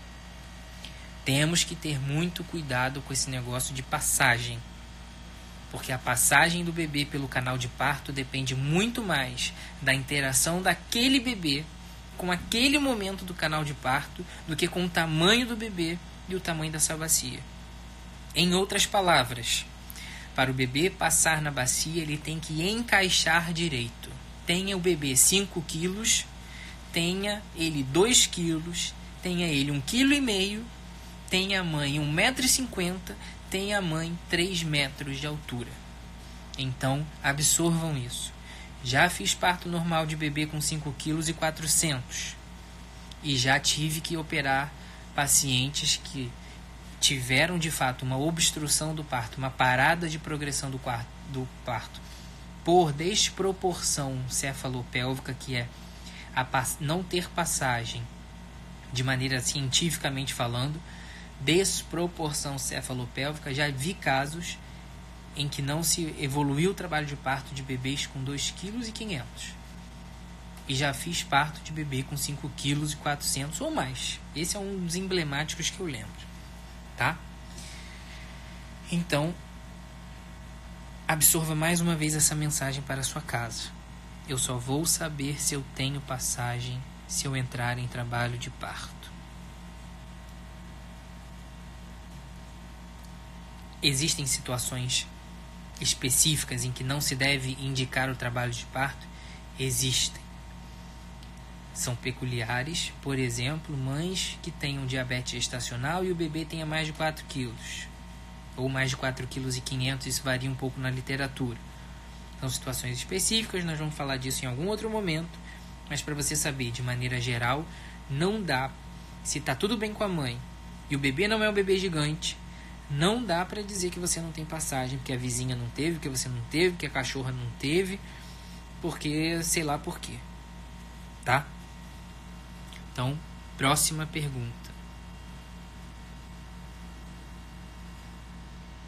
temos que ter muito cuidado com esse negócio de passagem. Porque a passagem do bebê pelo canal de parto depende muito mais da interação daquele bebê com aquele momento do canal de parto do que com o tamanho do bebê e o tamanho da sua bacia. Em outras palavras, para o bebê passar na bacia, ele tem que encaixar direito. Tenha o bebê 5 quilos, tenha ele 2 quilos, tenha ele 1,5 kg, tenha a mãe 1,50 m, tem a mãe 3 metros de altura. Então, absorvam isso. Já fiz parto normal de bebê com 5,4 kg e já tive que operar pacientes que tiveram de fato uma obstrução do parto, uma parada de progressão do parto por desproporção cefalopélvica, que é não ter passagem de maneira cientificamente falando, desproporção cefalopélvica. Já vi casos em que não se evoluiu o trabalho de parto de bebês com 2,5 kg. E já fiz parto de bebê com 5,4 kg ou mais. Esse é um dos emblemáticos que eu lembro. Tá? Então, absorva mais uma vez essa mensagem para a sua casa. Eu só vou saber se eu tenho passagem se eu entrar em trabalho de parto. Existem situações específicas em que não se deve indicar o trabalho de parto? Existem. São peculiares, por exemplo, mães que tenham diabetes gestacional e o bebê tenha mais de 4 quilos, ou mais de 4,5 kg, isso varia um pouco na literatura. São situações específicas, nós vamos falar disso em algum outro momento, mas para você saber, de maneira geral, não dá, se está tudo bem com a mãe e o bebê não é um bebê gigante, não dá para dizer que você não tem passagem, porque a vizinha não teve, que você não teve, que a cachorra não teve, porque sei lá por quê. Tá? Então, próxima pergunta.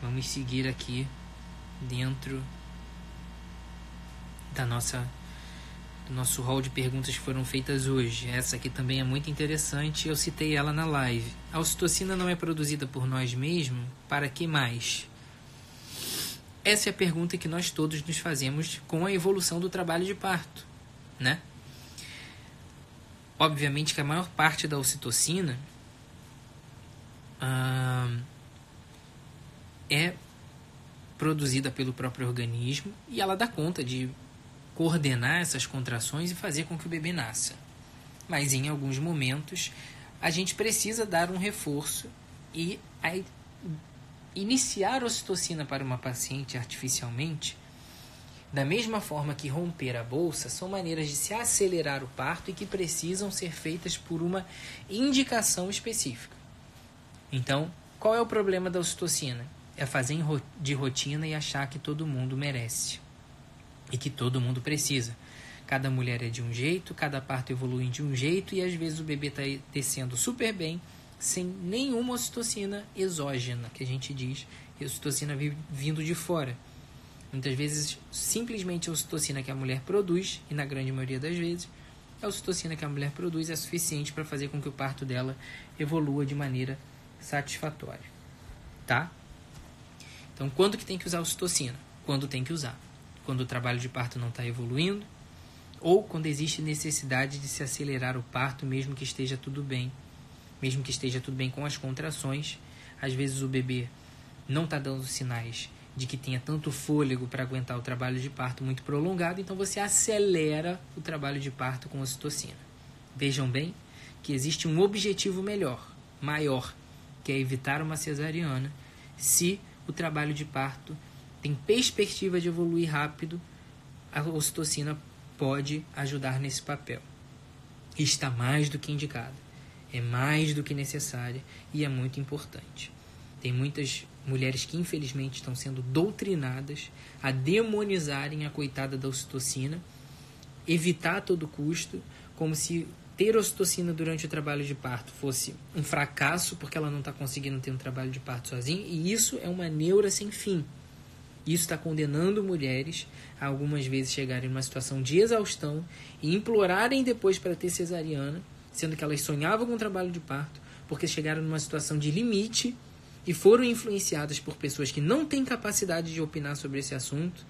Vamos seguir aqui dentro do nosso hall de perguntas que foram feitas hoje. Essa aqui também é muito interessante, eu citei ela na live. A ocitocina não é produzida por nós mesmos? Para que mais? Essa é a pergunta que nós todos nos fazemos com a evolução do trabalho de parto, né? Obviamente que a maior parte da ocitocina é produzida pelo próprio organismo e ela dá conta de coordenar essas contrações e fazer com que o bebê nasça. Mas em alguns momentos a gente precisa dar um reforço e iniciar a ocitocina para uma paciente artificialmente, da mesma forma que romper a bolsa, são maneiras de se acelerar o parto e que precisam ser feitas por uma indicação específica. Então, qual é o problema da ocitocina? É fazer de rotina e achar que todo mundo merece e que todo mundo precisa. Cada mulher é de um jeito, cada parto evolui de um jeito e às vezes o bebê está descendo super bem, sem nenhuma ocitocina exógena, que a gente diz, ocitocina vindo de fora. Muitas vezes, simplesmente a ocitocina que a mulher produz, e na grande maioria das vezes, a ocitocina que a mulher produz é suficiente para fazer com que o parto dela evolua de maneira satisfatória. Tá? Então, quando que tem que usar a ocitocina? Quando tem que usar. Quando o trabalho de parto não está evoluindo, ou quando existe necessidade de se acelerar o parto, mesmo que esteja tudo bem. Mesmo que esteja tudo bem com as contrações, às vezes o bebê não está dando sinais de que tenha tanto fôlego para aguentar o trabalho de parto muito prolongado, então você acelera o trabalho de parto com ocitocina. Vejam bem que existe um objetivo maior, que é evitar uma cesariana. Se o trabalho de parto tem perspectiva de evoluir rápido, a ocitocina pode ajudar nesse papel. Está mais do que indicada, é mais do que necessária e é muito importante. Tem muitas mulheres que infelizmente estão sendo doutrinadas a demonizarem a coitada da ocitocina, evitar a todo custo, como se ter ocitocina durante o trabalho de parto fosse um fracasso, porque ela não está conseguindo ter um trabalho de parto sozinha, e isso é uma neura sem fim. Isso está condenando mulheres a algumas vezes chegarem numa situação de exaustão e implorarem depois para ter cesariana, sendo que elas sonhavam com o trabalho de parto, porque chegaram numa situação de limite e foram influenciadas por pessoas que não têm capacidade de opinar sobre esse assunto,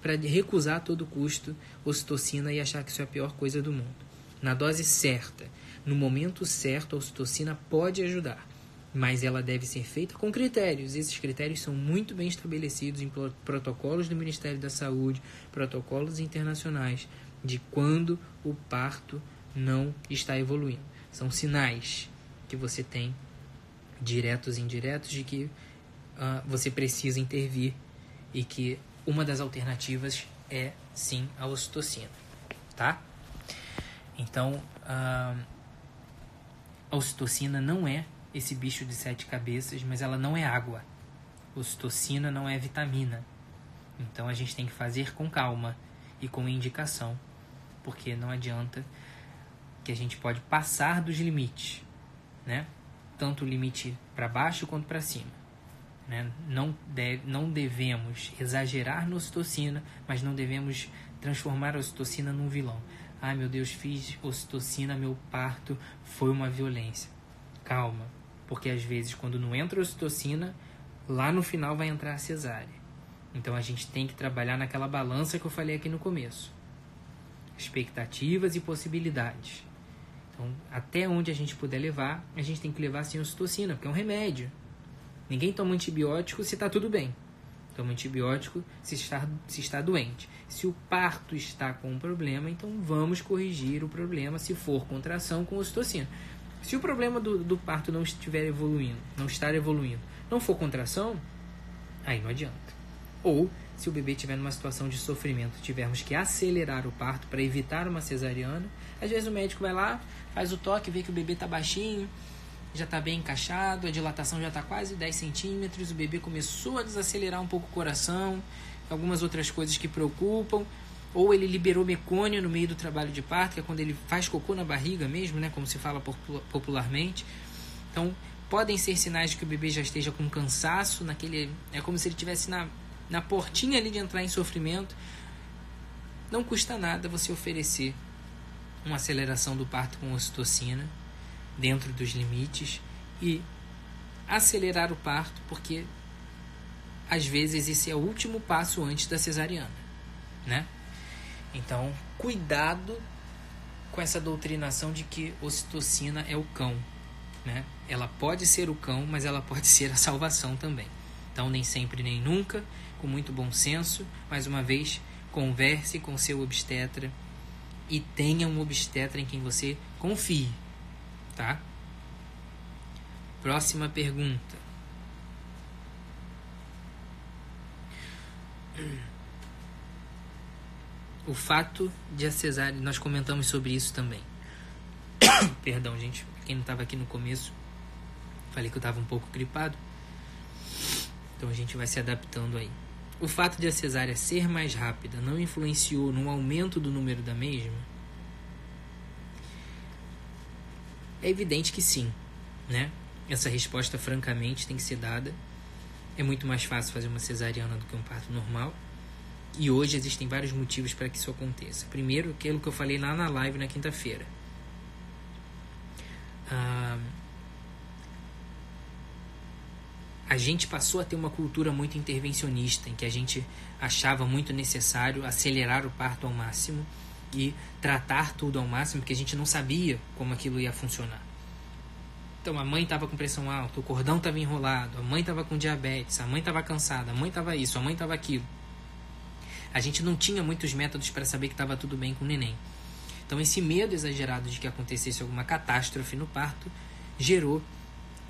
para recusar a todo custo ocitocina e achar que isso é a pior coisa do mundo. Na dose certa, no momento certo, a ocitocina pode ajudar, mas ela deve ser feita com critérios. Esses critérios são muito bem estabelecidos em protocolos do Ministério da Saúde, protocolos internacionais, de quando o parto não está evoluindo. São sinais que você tem, diretos e indiretos, de que você precisa intervir e que uma das alternativas é, sim, a ocitocina, tá? Então, a ocitocina não é esse bicho de 7 cabeças, mas ela não é água. Ocitocina não é vitamina. Então, a gente tem que fazer com calma e com indicação, porque não adianta, que a gente pode passar dos limites, né? Tanto o limite para baixo quanto para cima. Né? Não devemos exagerar na ocitocina, mas não devemos transformar a ocitocina num vilão. Ai, meu Deus, fiz ocitocina, meu parto foi uma violência. Calma, porque às vezes quando não entra a ocitocina, lá no final vai entrar a cesárea. Então a gente tem que trabalhar naquela balança que eu falei aqui no começo. Expectativas e possibilidades. Então, até onde a gente puder levar, a gente tem que levar sem ocitocina, porque é um remédio. Ninguém toma antibiótico se está tudo bem. Toma antibiótico se está doente. Se o parto está com um problema, então vamos corrigir o problema, se for contração, com ocitocina. Se o problema do parto não estiver evoluindo, não for contração, aí não adianta. Ou, se o bebê estiver numa situação de sofrimento, tivermos que acelerar o parto para evitar uma cesariana, às vezes o médico vai lá, faz o toque, vê que o bebê está baixinho, já está bem encaixado, a dilatação já está quase 10 centímetros, o bebê começou a desacelerar um pouco o coração, algumas outras coisas que preocupam, ou ele liberou mecônio no meio do trabalho de parto, que é quando ele faz cocô na barriga mesmo, né, como se fala popularmente. Então, podem ser sinais de que o bebê já esteja com cansaço, é como se ele estivesse na portinha ali de entrar em sofrimento. Não custa nada você oferecer uma aceleração do parto com ocitocina, dentro dos limites, e acelerar o parto, porque às vezes esse é o último passo antes da cesariana, né? Então, cuidado com essa doutrinação de que ocitocina é o cão, né? Ela pode ser o cão, mas ela pode ser a salvação também. Então, nem sempre nem nunca, com muito bom senso. Mais uma vez, converse com seu obstetra e tenha um obstetra em quem você confie, tá? Próxima pergunta. O fato de a cesárea, nós comentamos sobre isso também. Perdão, gente, quem não estava aqui no começo, falei que eu estava um pouco gripado. Então a gente vai se adaptando aí. O fato de a cesárea ser mais rápida não influenciou no aumento do número da mesma? É evidente que sim, né? Essa resposta, francamente, tem que ser dada. É muito mais fácil fazer uma cesariana do que um parto normal. E hoje existem vários motivos para que isso aconteça. Primeiro, aquilo que eu falei lá na live na quinta-feira. A gente passou a ter uma cultura muito intervencionista, em que a gente achava muito necessário acelerar o parto ao máximo e tratar tudo ao máximo, porque a gente não sabia como aquilo ia funcionar. Então a mãe estava com pressão alta, o cordão estava enrolado, a mãe estava com diabetes, a mãe estava cansada, a mãe estava isso, a mãe estava aquilo. A gente não tinha muitos métodos para saber que estava tudo bem com o neném. Então, esse medo exagerado de que acontecesse alguma catástrofe no parto gerou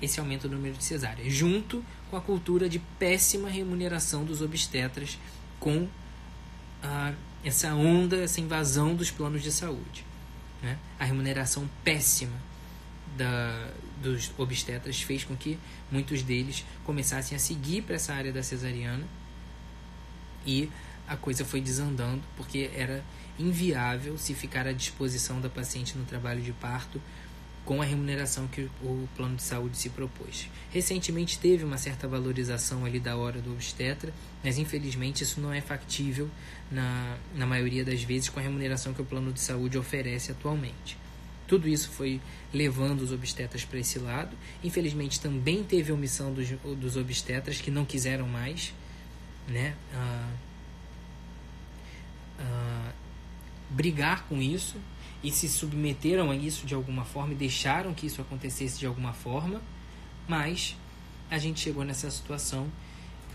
esse aumento do número de cesáreas, junto com a cultura de péssima remuneração dos obstetras, com essa onda, essa invasão dos planos de saúde, né? A remuneração péssima dos obstetras fez com que muitos deles começassem a seguir para essa área da cesariana, e a coisa foi desandando, porque era inviável se ficar à disposição da paciente no trabalho de parto com a remuneração que o plano de saúde se propôs. Recentemente teve uma certa valorização ali da hora do obstetra, mas infelizmente isso não é factível na maioria das vezes com a remuneração que o plano de saúde oferece atualmente. Tudo isso foi levando os obstetras para esse lado. Infelizmente também teve a omissão dos obstetras que não quiseram mais, né, brigar com isso, e se submeteram a isso de alguma forma e deixaram que isso acontecesse de alguma forma, mas a gente chegou nessa situação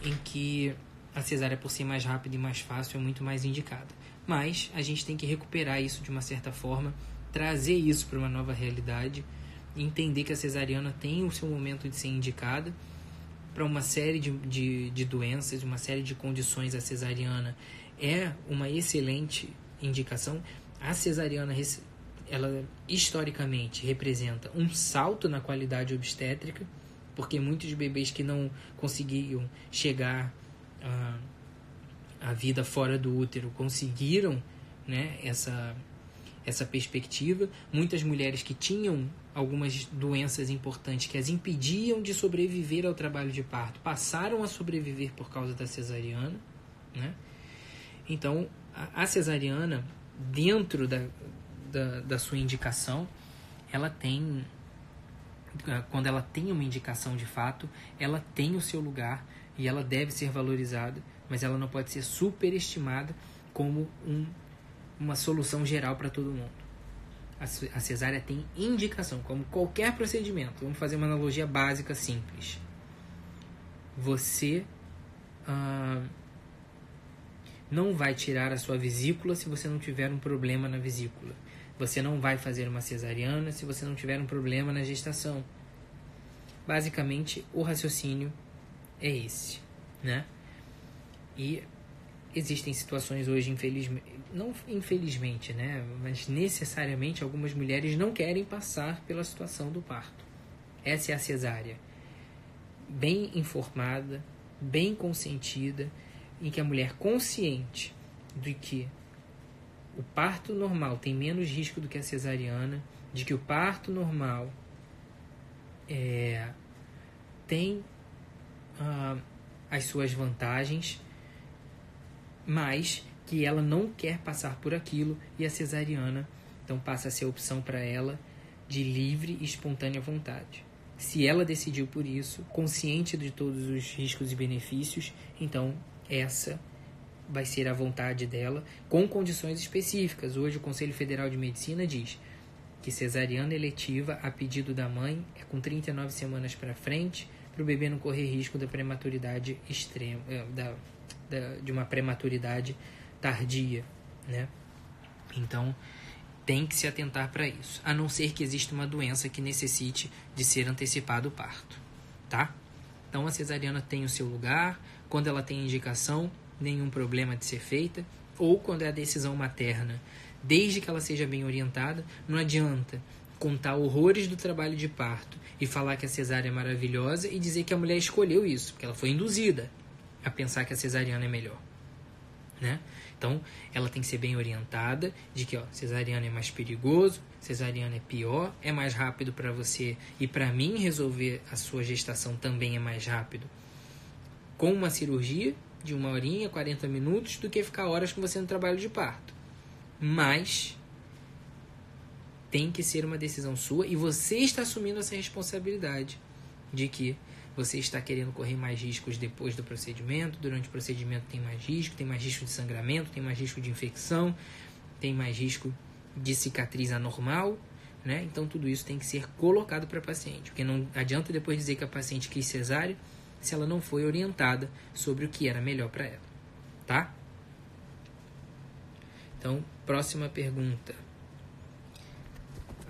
em que a cesárea, por ser mais rápida e mais fácil, é muito mais indicada. Mas a gente tem que recuperar isso de uma certa forma, trazer isso para uma nova realidade, entender que a cesariana tem o seu momento de ser indicada para uma série de doenças, uma série de condições. A cesariana é uma excelente indicação. A cesariana, ela historicamente representa um salto na qualidade obstétrica, porque muitos bebês que não conseguiam chegar à vida fora do útero conseguiram, né, essa perspectiva. Muitas mulheres que tinham algumas doenças importantes que as impediam de sobreviver ao trabalho de parto passaram a sobreviver por causa da cesariana, né? Então, a cesariana, dentro da sua indicação, ela tem, quando ela tem uma indicação de fato, ela tem o seu lugar e ela deve ser valorizada, mas ela não pode ser superestimada como uma solução geral para todo mundo. A cesárea tem indicação, como qualquer procedimento. Vamos fazer uma analogia básica, simples. Você não vai tirar a sua vesícula se você não tiver um problema na vesícula. Você não vai fazer uma cesariana se você não tiver um problema na gestação. Basicamente, o raciocínio é esse, né? E existem situações hoje, não infelizmente, né? Mas necessariamente algumas mulheres não querem passar pela situação do parto. Essa é a cesárea. Bem informada, bem consentida, em que a mulher, consciente de que o parto normal tem menos risco do que a cesariana, de que o parto normal tem as suas vantagens, mas que ela não quer passar por aquilo, e a cesariana então passa a ser a opção para ela de livre e espontânea vontade. Se ela decidiu por isso, consciente de todos os riscos e benefícios, então essa vai ser a vontade dela, com condições específicas. Hoje o Conselho Federal de Medicina diz que cesariana eletiva, a pedido da mãe, é com 39 semanas para frente, para o bebê não correr risco da prematuridade extrema, de uma prematuridade tardia, né? Então tem que se atentar para isso, a não ser que exista uma doença que necessite de ser antecipado o parto, tá? Então a cesariana tem o seu lugar, quando ela tem indicação, nenhum problema de ser feita, ou quando é a decisão materna, desde que ela seja bem orientada. Não adianta contar horrores do trabalho de parto e falar que a cesárea é maravilhosa e dizer que a mulher escolheu isso, porque ela foi induzida a pensar que a cesariana é melhor, né? Então, ela tem que ser bem orientada de que cesariana é mais perigoso, cesariana é pior, é mais rápido para você e para mim resolver a sua gestação também é mais rápido com uma cirurgia de 1 horinha, 40 minutos, do que ficar horas com você no trabalho de parto. Mas tem que ser uma decisão sua e você está assumindo essa responsabilidade de que você está querendo correr mais riscos depois do procedimento. Durante o procedimento tem mais risco de sangramento, tem mais risco de infecção, tem mais risco de cicatriz anormal, né? Então tudo isso tem que ser colocado para a paciente, porque não adianta depois dizer que a paciente quis cesárea se ela não foi orientada sobre o que era melhor para ela, tá? Então, próxima pergunta.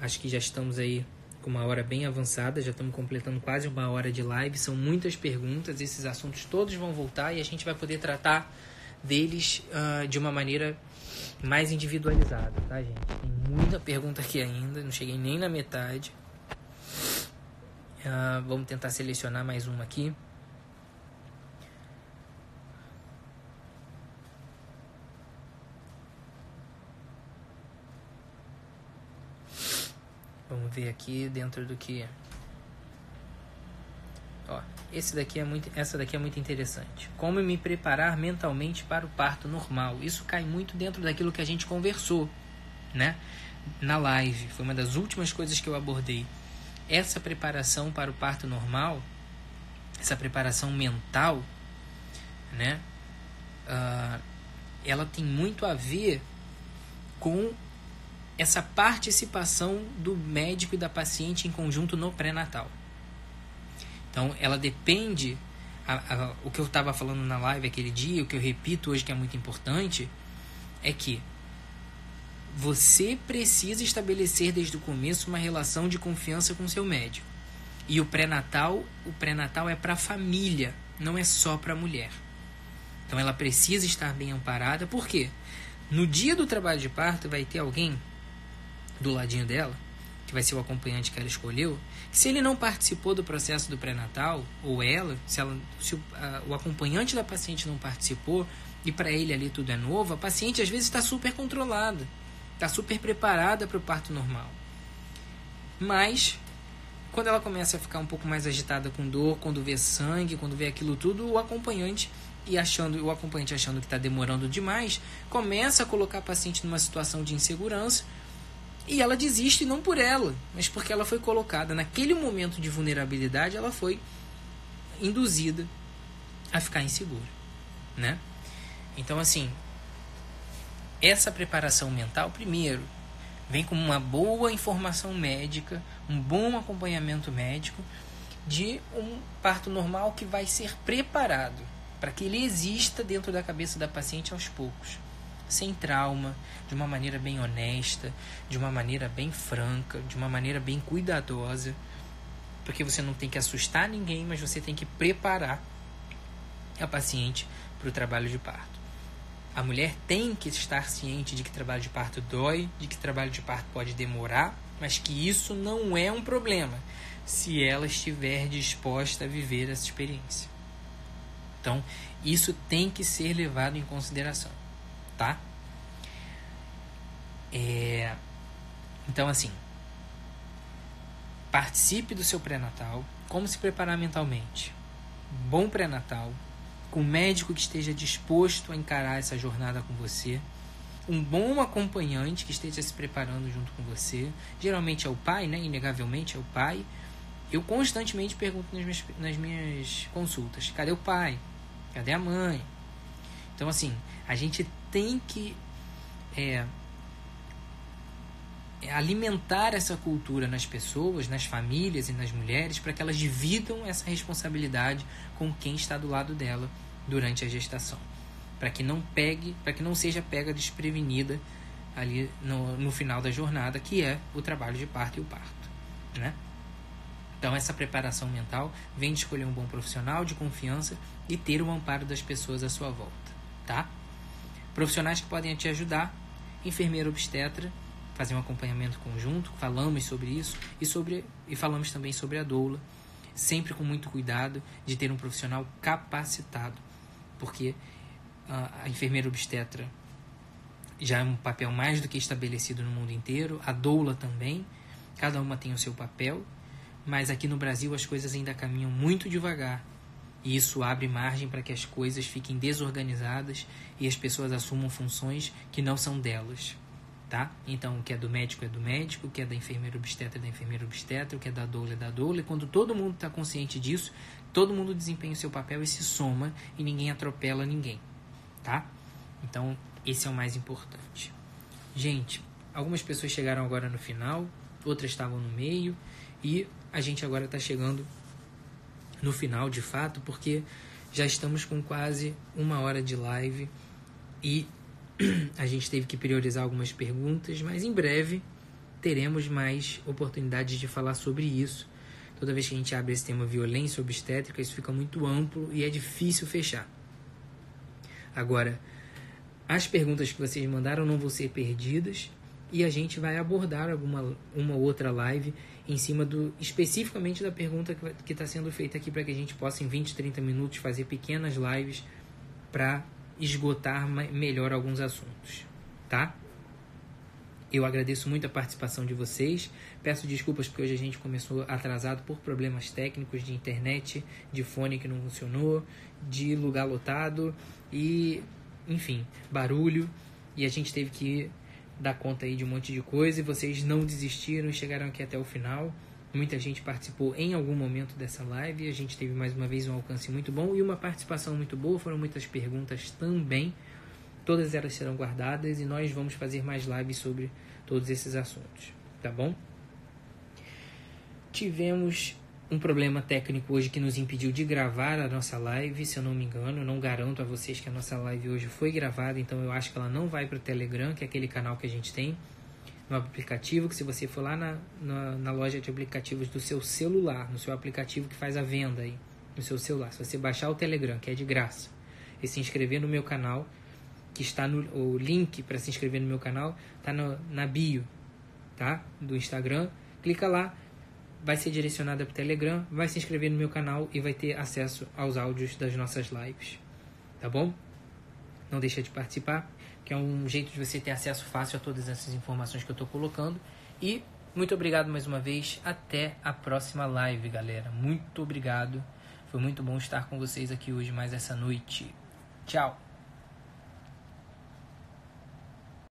acho que já estamos aí com uma hora bem avançada, já estamos completando quase uma hora de live, são muitas perguntas, esses assuntos todos vão voltar e a gente vai poder tratar deles de uma maneira mais individualizada, tá, gente? Tem muita pergunta aqui ainda, não cheguei nem na metade. Vamos tentar selecionar mais uma aqui. Vamos ver aqui dentro do que... essa daqui é muito interessante. Como me preparar mentalmente para o parto normal? Isso cai muito dentro daquilo que a gente conversou, né? Na live. Foi uma das últimas coisas que eu abordei. Essa preparação para o parto normal, essa preparação mental, né? Ela tem muito a ver com essa participação do médico e da paciente em conjunto no pré-natal. Então, ela depende... o que eu estava falando na live aquele dia, o que eu repito hoje que é muito importante, é que você precisa estabelecer desde o começo uma relação de confiança com seu médico. E o pré-natal é para a família, não é só para a mulher. Então, ela precisa estar bem amparada. Por quê? No dia do trabalho de parto vai ter alguém do ladinho dela, que vai ser o acompanhante que ela escolheu, se ele não participou do processo do pré-natal, ou ela, se o acompanhante da paciente não participou, e para ele ali tudo é novo, a paciente às vezes está super controlada, está super preparada para o parto normal. Mas, quando ela começa a ficar um pouco mais agitada com dor, quando vê sangue, quando vê aquilo tudo, o acompanhante achando que está demorando demais, começa a colocar a paciente numa situação de insegurança, e ela desiste, não por ela, mas porque ela foi colocada naquele momento de vulnerabilidade, ela foi induzida a ficar insegura, né? Então, assim, essa preparação mental, primeiro, vem com uma boa informação médica, um bom acompanhamento médico de um parto normal que vai ser preparado para que ele exista dentro da cabeça da paciente aos poucos, sem trauma, de uma maneira bem honesta, de uma maneira bem franca, de uma maneira bem cuidadosa, porque você não tem que assustar ninguém, mas você tem que preparar a paciente para o trabalho de parto. A mulher tem que estar ciente de que trabalho de parto dói, de que trabalho de parto pode demorar, mas que isso não é um problema se ela estiver disposta a viver essa experiência. Então, isso tem que ser levado em consideração, tá? Então, assim, participe do seu pré-natal. Como se preparar mentalmente? Bom pré-natal, com um médico que esteja disposto a encarar essa jornada com você, um bom acompanhante que esteja se preparando junto com você. Geralmente é o pai, né? Inegavelmente é o pai. Eu constantemente pergunto nas minhas consultas: cadê o pai? Cadê a mãe? Então, assim, a gente tem que alimentar essa cultura nas pessoas, nas famílias e nas mulheres, para que elas dividam essa responsabilidade com quem está do lado dela durante a gestação, para que não seja pega desprevenida ali no final da jornada, que é o trabalho de parto e o parto, né? Então, essa preparação mental vem de escolher um bom profissional de confiança e ter o amparo das pessoas à sua volta, tá? Profissionais que podem te ajudar: enfermeira obstetra, fazer um acompanhamento conjunto, falamos sobre isso, e falamos também sobre a doula, sempre com muito cuidado de ter um profissional capacitado, porque a enfermeira obstetra já é um papel mais do que estabelecido no mundo inteiro, a doula também, cada uma tem o seu papel, mas aqui no Brasil as coisas ainda caminham muito devagar, e isso abre margem para que as coisas fiquem desorganizadas e as pessoas assumam funções que não são delas, tá? Então, o que é do médico é do médico, o que é da enfermeira obstetra é da enfermeira obstetra, o que é da doula é da doula, e quando todo mundo está consciente disso, todo mundo desempenha o seu papel e se soma, e ninguém atropela ninguém, tá? Então, esse é o mais importante. Gente, algumas pessoas chegaram agora no final, outras estavam no meio, e a gente agora está chegando no final, de fato, porque já estamos com quase uma hora de live e a gente teve que priorizar algumas perguntas, mas em breve teremos mais oportunidades de falar sobre isso. Toda vez que a gente abre esse tema violência obstétrica, isso fica muito amplo e é difícil fechar. Agora, as perguntas que vocês mandaram não vão ser perdidas e a gente vai abordar uma outra live em cima especificamente da pergunta que está sendo feita aqui, para que a gente possa, em 20, 30 minutos, fazer pequenas lives para esgotar melhor alguns assuntos, tá? Eu agradeço muito a participação de vocês. Peço desculpas porque hoje a gente começou atrasado por problemas técnicos de internet, de fone que não funcionou, de lugar lotado e, enfim, barulho. E a gente teve que dar conta aí de um monte de coisa e vocês não desistiram e chegaram aqui até o final. Muita gente participou em algum momento dessa live e a gente teve mais uma vez um alcance muito bom e uma participação muito boa. Foram muitas perguntas também. Todas elas serão guardadas e nós vamos fazer mais lives sobre todos esses assuntos, tá bom? Tivemos um problema técnico hoje que nos impediu de gravar a nossa live, se eu não me engano. Eu não garanto a vocês que a nossa live hoje foi gravada, então eu acho que ela não vai para o Telegram, que é aquele canal que a gente tem no aplicativo, que se você for lá na loja de aplicativos do seu celular, no seu aplicativo que faz a venda aí, no seu celular, se você baixar o Telegram, que é de graça, e se inscrever no meu canal, que está o link para se inscrever no meu canal está na bio, tá? Do Instagram. Clica lá, vai ser direcionada para o Telegram, vai se inscrever no meu canal e vai ter acesso aos áudios das nossas lives, tá bom? Não deixa de participar, que é um jeito de você ter acesso fácil a todas essas informações que eu estou colocando. E muito obrigado mais uma vez. Até a próxima live, galera. Muito obrigado. Foi muito bom estar com vocês aqui hoje mais essa noite. Tchau!